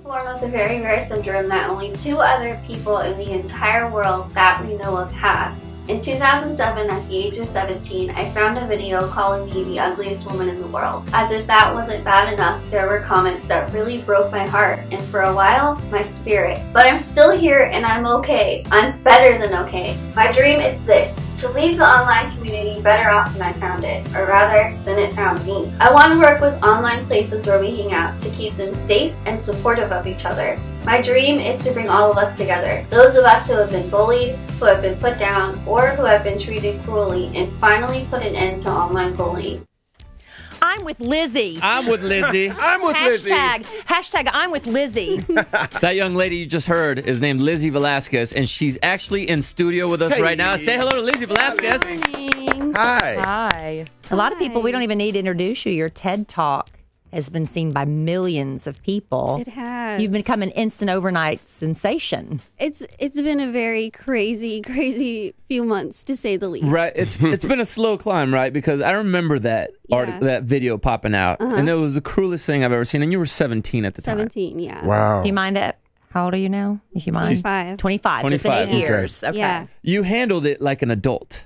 born with a very rare syndrome that only 2 other people in the entire world that we know of have. In 2007, at the age of 17, I found a video calling me the ugliest woman in the world. As if that wasn't bad enough, there were comments that really broke my heart, and for a while, my spirit. But I'm still here and I'm okay. I'm better than okay. My dream is this: to leave the online community better off than I found it, or rather, than it found me. I want to work with online places where we hang out to keep them safe and supportive of each other. My dream is to bring all of us together, those of us who have been bullied, who have been put down, or who have been treated cruelly, and finally put an end to online bullying. I'm with Lizzie. I'm with Lizzie. I'm with Lizzie. Hashtag I'm with Lizzie. That young lady you just heard is named Lizzie Velasquez, and she's actually in studio with us right now. Say hello to Lizzie Velasquez. Hi. Hi. A lot of people, we don't even need to introduce you. Your TED Talk has been seen by millions of people. It has. You've become an instant overnight sensation. It's been a very crazy few months, to say the least. Right. It's been a slow climb, right? Because I remember that that video popping out, and it was the cruelest thing I've ever seen. And you were 17 at the time. 17, yeah. Wow. Do you mind it? How old are you now? If you mind? 25. 25. So it's been 8 years. Okay. Yeah. You handled it like an adult.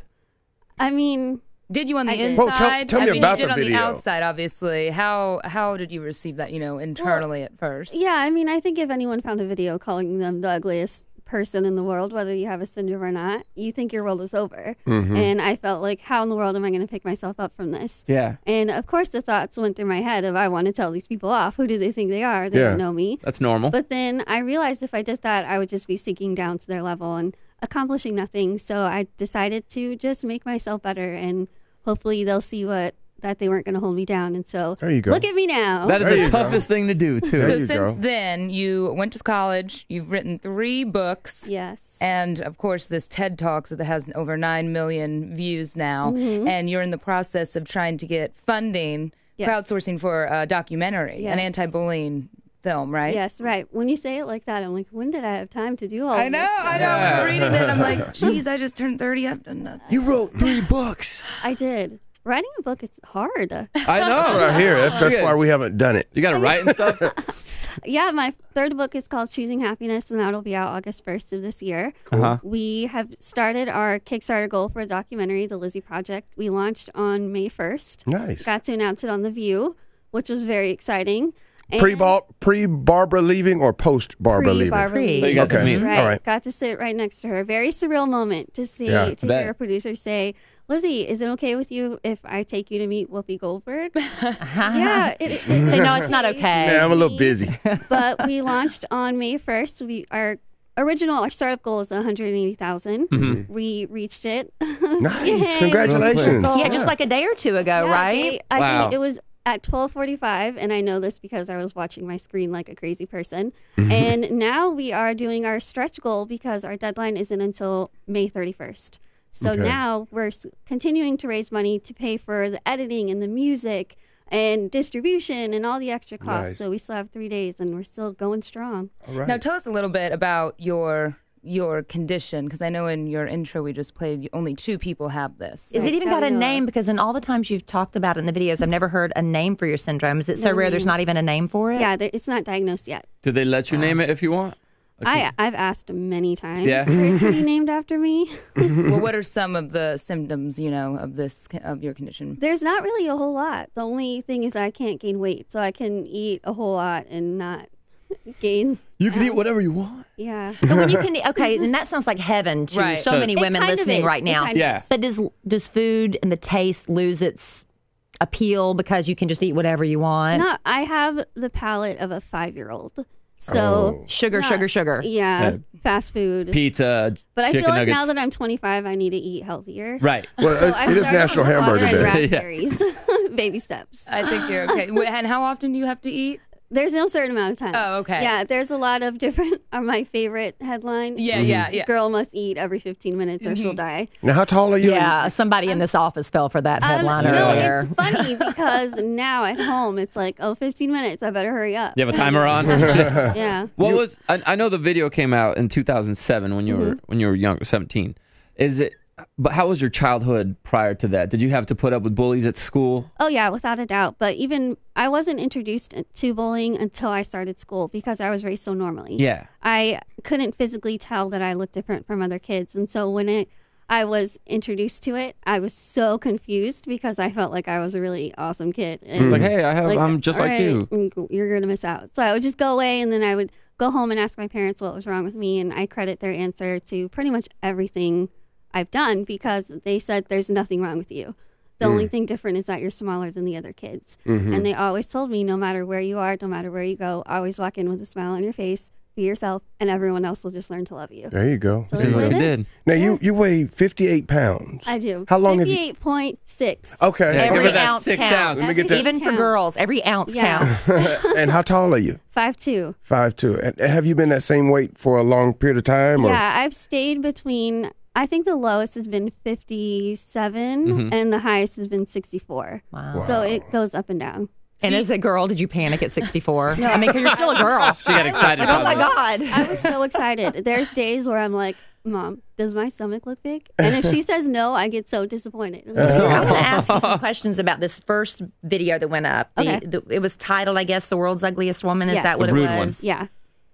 I mean, Did you on the did. inside? Tell me about you did the video. on the outside, obviously. How did you receive that, internally at first? yeah, I mean, I think if anyone found a video calling them the ugliest person in the world, whether you have a syndrome or not, you think your world is over. And I felt like, how in the world am I going to pick myself up from this? Yeah. And of course the thoughts went through my head of, I want to tell these people off. Who do they think they are? They don't know me. That's normal. But then I realized if I did that, I would just be sinking down to their level and accomplishing nothing. So I decided to just make myself better, and hopefully they'll see that they weren't going to hold me down. And so There you go. look at me now. That is There the you go. toughest thing to do, too. There So you since go. then, you went to college, you've written 3 books. Yes. And, of course, this TED Talks that has over 9 million views now. And you're in the process of trying to get funding, Yes. crowdsourcing for a documentary, an Yes. anti-bullying film, right? Yes, right. When you say it like that, I'm like, when did I have time to do all I of know. this? I'm reading it. I'm like, geez, I just turned 30. I've done nothing. You wrote 3 books. I did. Writing a book is hard. I That's know. what I hear. That's why we haven't done it. You got to write and stuff? Yeah, my 3rd book is called Choosing Happiness, and that'll be out August 1st of this year. We have started our Kickstarter goal for a documentary, The Lizzie Project. We launched on May 1st. Nice. Got to announce it on The View, which was very exciting. And Pre-Barbara leaving or post-Barbara leaving? Pre-Barbara Pre. leaving. So you got to Okay. meet. Right. All right. Got to sit right next to her. Very surreal moment to see, Yeah, to bet. hear a producer say, Lizzie, is it okay with you if I take you to meet Whoopi Goldberg? Yeah. Say, no, it's not okay. Yeah, I'm a little busy. But we launched on May 1st. Our startup goal is 180,000. We reached it. Nice. Yay. Congratulations. Yeah, just like a day or two ago, Yeah, right? I Wow. think it was at 12:45, and I know this because I was watching my screen like a crazy person. And now we are doing our stretch goal because our deadline isn't until May 31st. So Okay. now we're continuing to raise money to pay for the editing and the music and distribution and all the extra costs. Nice. So we still have 3 days, and we're still going strong. All right. Now, tell us a little bit about your condition, because I know in your intro we just played, only 2 people have this. Is it even That got we a know name? of. Because in all the times you've talked about it in the videos, I've never heard a name for your syndrome. Is it so No rare there's name. not even a name for it? Yeah, it's not diagnosed yet. Do they let you name it if you want? I've asked many times Yeah. for it to be named after me. Well, what are some of the symptoms, of your condition? There's not really a whole lot. The only thing is I can't gain weight, so I can eat a whole lot and not gain. You can eat whatever you want. Yeah. But when you can, okay, and that sounds like heaven to Right. so So- many It women kind of listening is. right It now. kind of Yeah. is. But does food and the taste lose its appeal because you can just eat whatever you want? No, I have the palate of a 5-year-old. So Sugar, not- sugar, sugar. Yeah, fast food. Pizza, But I chicken feel like nuggets. now that I'm 25, I need to eat healthier. Right. Well, So I it is started National with water Hamburger and Day. raspberries. Baby steps. I think you're okay. And how often do you have to eat? There's no certain amount of time. Oh, okay. Yeah, there's a lot of different. My favorite headline. Yeah. Girl must eat every 15 minutes or she'll die. Now, how tall are you? Yeah, somebody in this office fell for that headline no, earlier. it's funny because now at home it's like, 15 minutes. I better hurry up. You have a timer on? Yeah. What was I know the video came out in 2007 when you were young, 17. But how was your childhood prior to that? Did you have to put up with bullies at school? Oh, yeah, without a doubt. But even I wasn't introduced to bullying until I started school because I was raised so normally. Yeah. I couldn't physically tell that I looked different from other kids. And so when I was introduced to it, I was so confused because I felt like I was a really awesome kid. And Like, hey, I'm just like you. You're going to miss out. So I would just go away, and then I would go home and ask my parents what was wrong with me. And I credit their answer to pretty much everything I've done because they said there's nothing wrong with you. The only thing different is that you're smaller than the other kids. And they always told me, no matter where you are, no matter where you go, always walk in with a smile on your face, be yourself, and everyone else will just learn to love you. There you go. So Which is what you did. Now, you weigh 58 pounds. I do. How long have you... 58.6. Okay. Yeah, give Every her that ounce 6 counts. ounces. Let me get that. Even for Counts. girls, every ounce Yeah. counts. And how tall are you? 5'2". 5'2". And have you been that same weight for a long period of time? Or? Yeah, I've stayed between, I think the lowest has been 57 and the highest has been 64. Wow. So it goes up and down. And as a girl, did you panic at 64? No. I mean, because you're still a girl. She got excited. Oh my about it. God. I was so excited. There's days where I'm like, Mom, does my stomach look big? And if she says no, I get so disappointed. I'm like, I'm going to ask you some questions about this first video that went up. Okay. It was titled, I guess, The World's Ugliest Woman. Is Yes. that what The it rude was? one. yeah.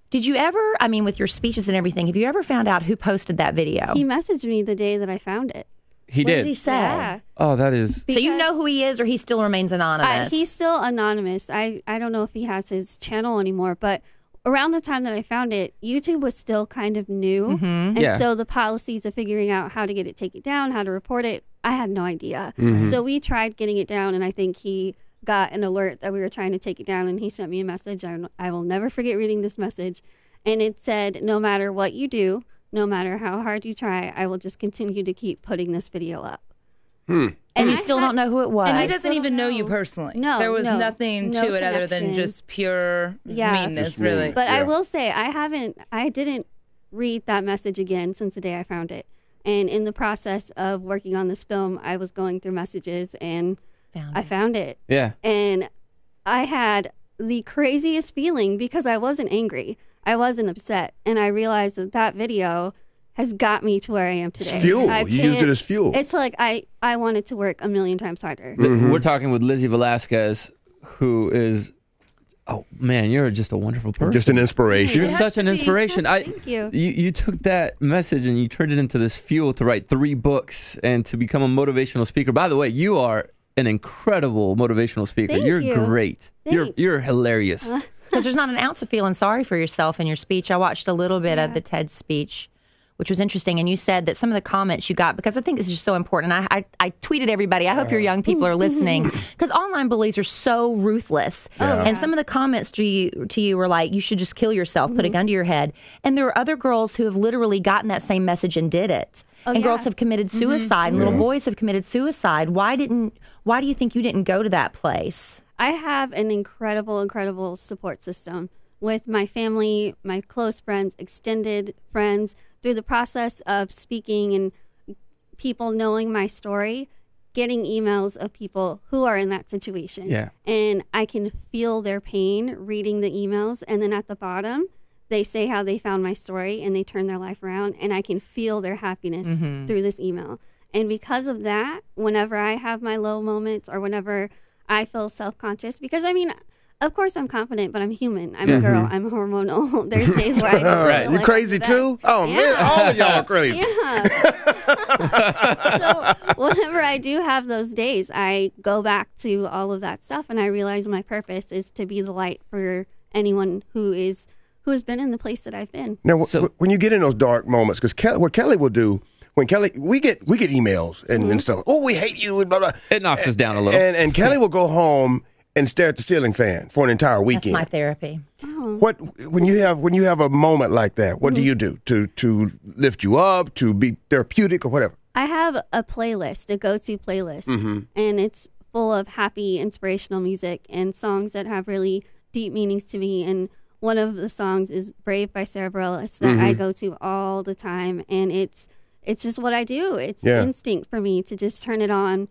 Did you ever, I mean, with your speeches and everything, have you ever found out who posted that video? He messaged me the day that I found it. He What did. did he say? Yeah. Oh, that is. So you know who he is, or he still remains anonymous? He's still anonymous. I don't know if he has his channel anymore, but around the time that I found it, YouTube was still kind of new. And Yeah. so the policies of figuring out how to get it taken down, how to report it, I had no idea. So we tried getting it down, and I think he got an alert that we were trying to take it down, and he sent me a message. I will never forget reading this message. And it said, no matter what you do, no matter how hard you try, I will just continue to keep putting this video up. and you still don't know who it was. And he I doesn't still even know don't you know. personally. No, there was no, nothing no to it other than connection. just pure Yeah. meanness, Just really. meanness. But I Yeah. will say, I didn't read that message again since the day I found it. And in the process of working on this film, I was going through messages and I found it. Yeah. And I had the craziest feeling because I wasn't angry. I wasn't upset. And I realized that video has got me to where I am today. It's fuel. I You used it can't- as fuel. It's like I wanted to work a million times harder. We're talking with Lizzie Velasquez, who is, oh man, you're just a wonderful person. Just an inspiration. You're It has such to an be. inspiration. Thank you. You took that message and you turned it into this fuel to write 3 books and to become a motivational speaker. By the way, you are an incredible motivational speaker. Thank You're you. great. Thanks. You're hilarious. Because there's not an ounce of feeling sorry for yourself in your speech. I watched a little bit of the TED speech, which was interesting. And you said that some of the comments you got, because I think this is just so important. I tweeted everybody, I hope your young people are listening, because online bullies are so ruthless. And some of the comments to you were like, you should just kill yourself, put a gun to your head. And there are other girls who have literally gotten that same message and did it. And girls have committed suicide, and little boys have committed suicide. Why do you think you didn't go to that place? I have an incredible support system with my family, my close friends, extended friends. Through the process of speaking and people knowing my story, getting emails of people who are in that situation. Yeah. And I can feel their pain reading the emails. And then at the bottom, they say how they found my story and they turn their life around. And I can feel their happiness through this email. And because of that, whenever I have my low moments or whenever I feel self-conscious, because I mean, of course I'm confident, but I'm human. I'm a girl. I'm hormonal. There's days where I don't Right. feel You like crazy I'm the too? best. Oh man, all of y'all are crazy. Yeah. So whenever I do have those days, I go back to all of that stuff and I realize my purpose is to be the light for anyone who has been in the place that I've been. Now, So- when you get in those dark moments, because what Kelly will do, when Kelly, we get emails and stuff. Oh, we hate you, blah blah. It knocks us down a little. And Kelly will go home and stare at the ceiling fan for an entire That's weekend. my therapy. What when you have a moment like that? What do you do to lift you up, to be therapeutic or whatever? I have a playlist, a go-to playlist, and it's full of happy, inspirational music and songs that have really deep meanings to me. And one of the songs is "Brave" by Sarah Bareilles that I go to all the time, and it's just what I do. It's instinct for me to just turn it on,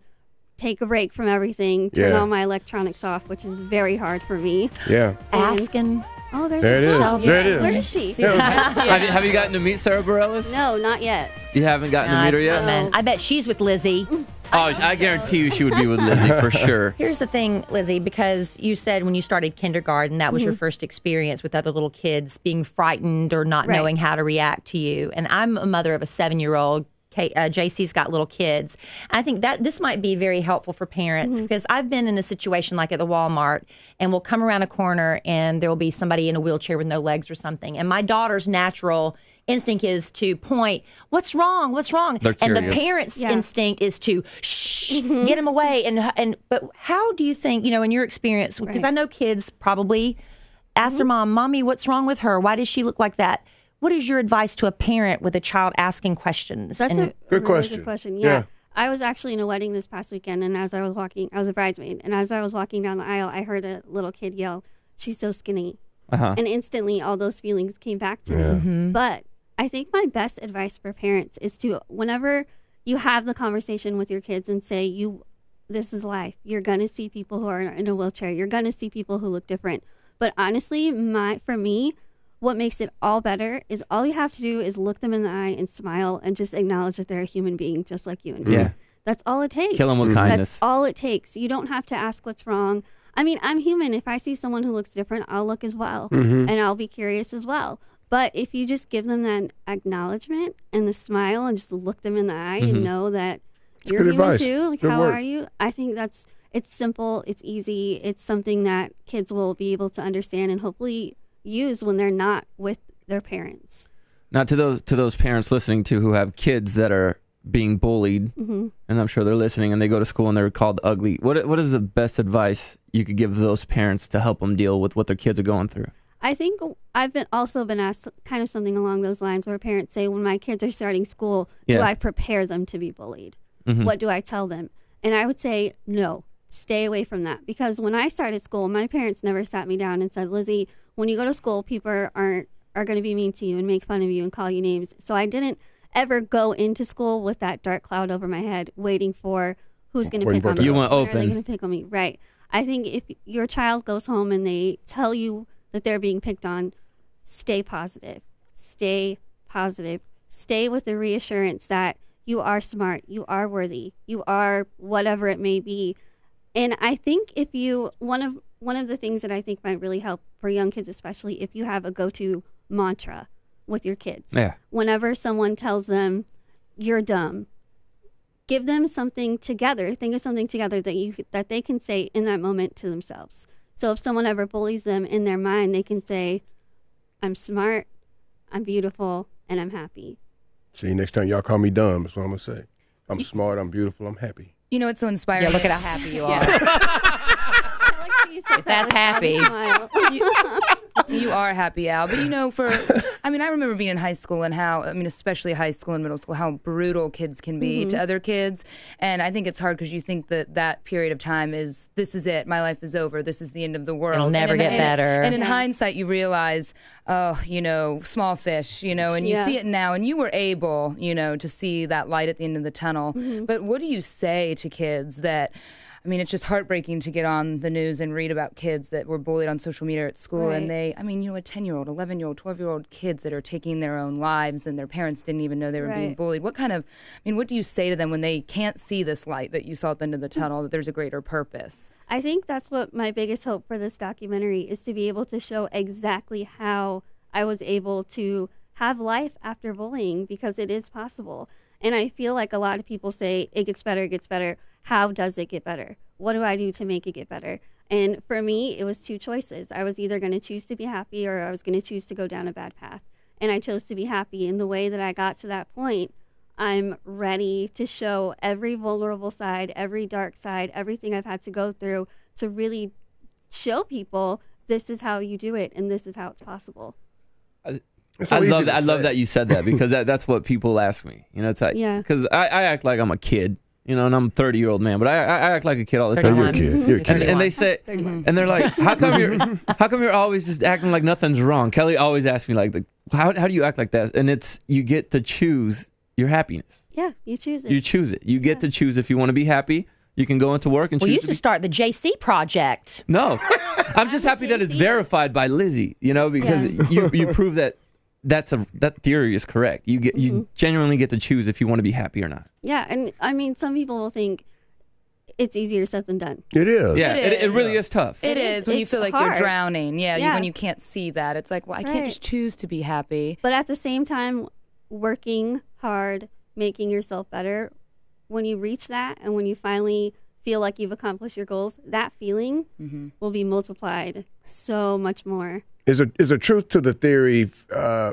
take a break from everything, turn all my electronics off, which is very hard for me. Yeah. Asking Oh, there's There it is. Shelby. There it is. Where is she? Have you gotten to meet Sarah Bareilles? No, not yet. You haven't gotten to meet her yet? Man, I bet she's with Lizzie. Oh, I guarantee you she would be with Lizzie for sure. Here's the thing, Lizzie, because you said when you started kindergarten, that was your first experience with other little kids being frightened or not knowing how to react to you. And I'm a mother of a 7-year-old. JC's got little kids. I think that this might be very helpful for parents because I've been in a situation like at the Walmart and we'll come around a corner and there will be somebody in a wheelchair with no legs or something. And my daughter's natural instinct is to point, what's wrong? What's wrong? They're and curious. the parent's instinct is to shh, get him away. But how do you think, in your experience, because I know kids probably ask their mom, Mommy, what's wrong with her? Why does she look like that? What is your advice to a parent with a child asking questions? That's a Good really good question. Yeah. I was actually in a wedding this past weekend, and as I was walking, I was a bridesmaid, and as I was walking down the aisle, I heard a little kid yell, "She's so skinny." And instantly all those feelings came back to me. But I think my best advice for parents is to, whenever you have the conversation with your kids and say, this is life. You're going to see people who are in a wheelchair. You're going to see people who look different. But honestly, for me, what makes it all better is all you have to do is look them in the eye and smile and just acknowledge that they're a human being just like you and me. Yeah. That's all it takes. Kill them with kindness. That's all it takes. You don't have to ask what's wrong. I mean, I'm human. If I see someone who looks different, I'll look as well. And I'll be curious as well. But if you just give them that acknowledgement and the smile and just look them in the eye and know that you're good human advice. too, like, Good how work. are you? I think it's simple, it's easy, it's something that kids will be able to understand and hopefully use when they're not with their parents. Now, to those parents listening to who have kids that are being bullied, and I'm sure they're listening, and they go to school and they're called ugly. What is the best advice you could give those parents to help them deal with what their kids are going through? I think I've also been asked kind of something along those lines where parents say, when my kids are starting school, do I prepare them to be bullied? What do I tell them? And I would say, no, stay away from that. Because when I started school, my parents never sat me down and said, Lizzie, when you go to school, people are going to be mean to you and make fun of you and call you names. So I didn't ever go into school with that dark cloud over my head, waiting for who's going to pick on me. You went When are they open. going to pick on me? Right. I think if your child goes home and they tell you that they're being picked on, stay positive. Stay positive. Stay with the reassurance that you are smart, you are worthy, you are whatever it may be. And I think if you, one of the things that I think might really help for young kids, especially if you have a go-to mantra with your kids. Yeah. Whenever someone tells them you're dumb, give them something together. Think of something together that they can say in that moment to themselves. So if someone ever bullies them in their mind, they can say, I'm smart, I'm beautiful, and I'm happy. See, next time y'all call me dumb, that's what I'm going to say. I'm smart, I'm beautiful, I'm happy. You know, it's so inspiring. Yeah, look at how happy you are. I like how you said That's that with a happy. smile. You are happy, Al. But, I remember being in high school and how, especially high school and middle school, how brutal kids can be to other kids. And I think it's hard because you think that period of time is, this is it, my life is over, this is the end of the world. It'll never get better. And in hindsight, you realize, small fish, and you see it now. And you were able, to see that light at the end of the tunnel. But what do you say to kids that... it's just heartbreaking to get on the news and read about kids that were bullied on social media at school. Right. And they, a 10-year-old, 11-year-old, 12-year-old kids that are taking their own lives and their parents didn't even know they were being bullied. What do you say to them when they can't see this light that you saw at the end of the tunnel, that there's a greater purpose? I think that's what my biggest hope for this documentary is, to be able to show exactly how I was able to have life after bullying, because it is possible. And I feel like a lot of people say, it gets better, it gets better. How does it get better? What do I do to make it get better? And for me, it was two choices. I was either going to choose to be happy, or I was going to choose to go down a bad path. And I chose to be happy. And the way that I got to that point, I'm ready to show every vulnerable side, every dark side, everything I've had to go through, to really show people this is how you do it and this is how it's possible. I love that you said that, because that's what people ask me. It's like, because I act like I'm a kid, and I'm a 30-year-old man, but I act like a kid all the time. You're a kid. You're a kid. And they say, and they're like, how come you're always just acting like nothing's wrong? Kelly always asks me how do you act like that? And it's, you get to choose your happiness. Yeah, you choose it. You choose it. You get to choose if you want to be happy. You can go into work and Well, choose you should start the JC Project. No. I'm just happy that it's verified by Lizzie, because you prove that that theory is correct. You genuinely get to choose if you want to be happy or not. Yeah, and I mean, some people will think it's easier said than done. It is. Yeah, it really is tough. It is when you feel like hard. you're drowning. Yeah, when you can't see that. It's like, well, I can't just choose to be happy. But at the same time, working hard, making yourself better, when you reach that and when you finally feel like you've accomplished your goals, that feeling will be multiplied so much more. Is a truth to the theory,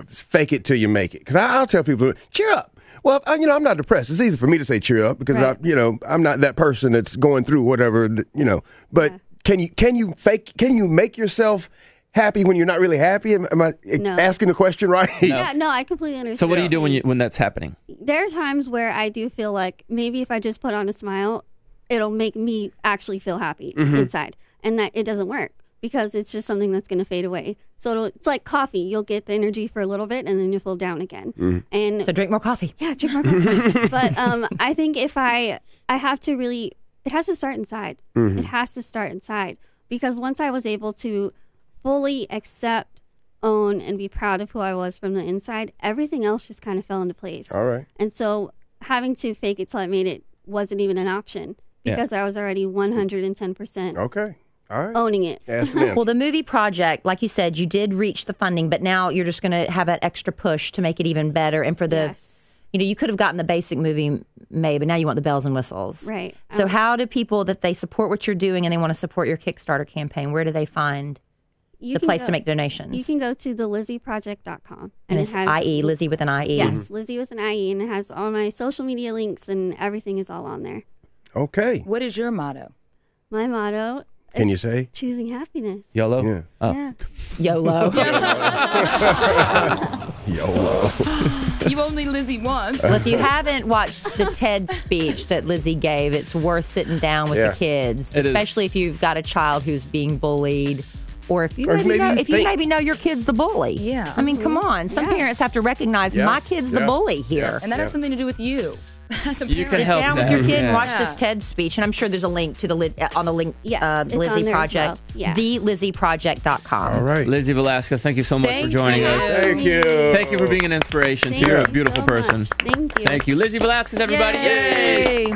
fake it till you make it? Because I'll tell people, cheer up. Well, I'm not depressed. It's easy for me to say cheer up because I'm not that person that's going through whatever, But can you make yourself happy when you're not really happy? Am I asking the question right? Yeah, no, I completely understand. So what do you do when that's happening? There are times where I do feel like maybe if I just put on a smile, it'll make me actually feel happy inside, and that it doesn't work because it's just something that's going to fade away. So it's like coffee. You'll get the energy for a little bit, and then you'll feel down again. And So drink more coffee. yeah, drink more coffee. But I think if I have to really, it has to start inside. It has to start inside because once I was able to fully accept, own, and be proud of who I was from the inside, everything else just kind of fell into place. All right. And so having to fake it till I made it wasn't even an option because I was already 110% Okay. All right. owning it. Well, the movie project, like you said, you did reach the funding, but now you're just going to have that extra push to make it even better. And for the, you could have gotten the basic movie made, but now you want the bells and whistles. Right. So how do people that they support what you're doing and they want to support your Kickstarter campaign, where do they find the place to make donations? You can go to thelizzieproject.com. And it's IE, Lizzie with an IE. Yes, Lizzie with an IE, and it has all my social media links and everything is all on there. Okay. What is your motto? My motto Can you say? Choosing happiness. YOLO? Yeah. Oh. Yeah. YOLO. YOLO. You only Lizzie once. Well, if you haven't watched the TED speech that Lizzie gave, it's worth sitting down with the kids, especially if you've got a child who's being bullied. Or if you maybe know your kid's the bully. Yeah. I mean, come on. Some parents have to recognize my kid's the bully here. And that has something to do with you. You can Sit help down them. with your kid and watch Yeah. this TED speech. And I'm sure there's a link to the link Yes, it's on Lizzie there as Project. well. Yeah. TheLizzieProject.com. All right. Lizzie Velasquez, thank you so much for joining you. us. Thank you. Thank you for being an inspiration, too. You're a beautiful person. Thank you. Thank you. Lizzie Velasquez, everybody. Yay.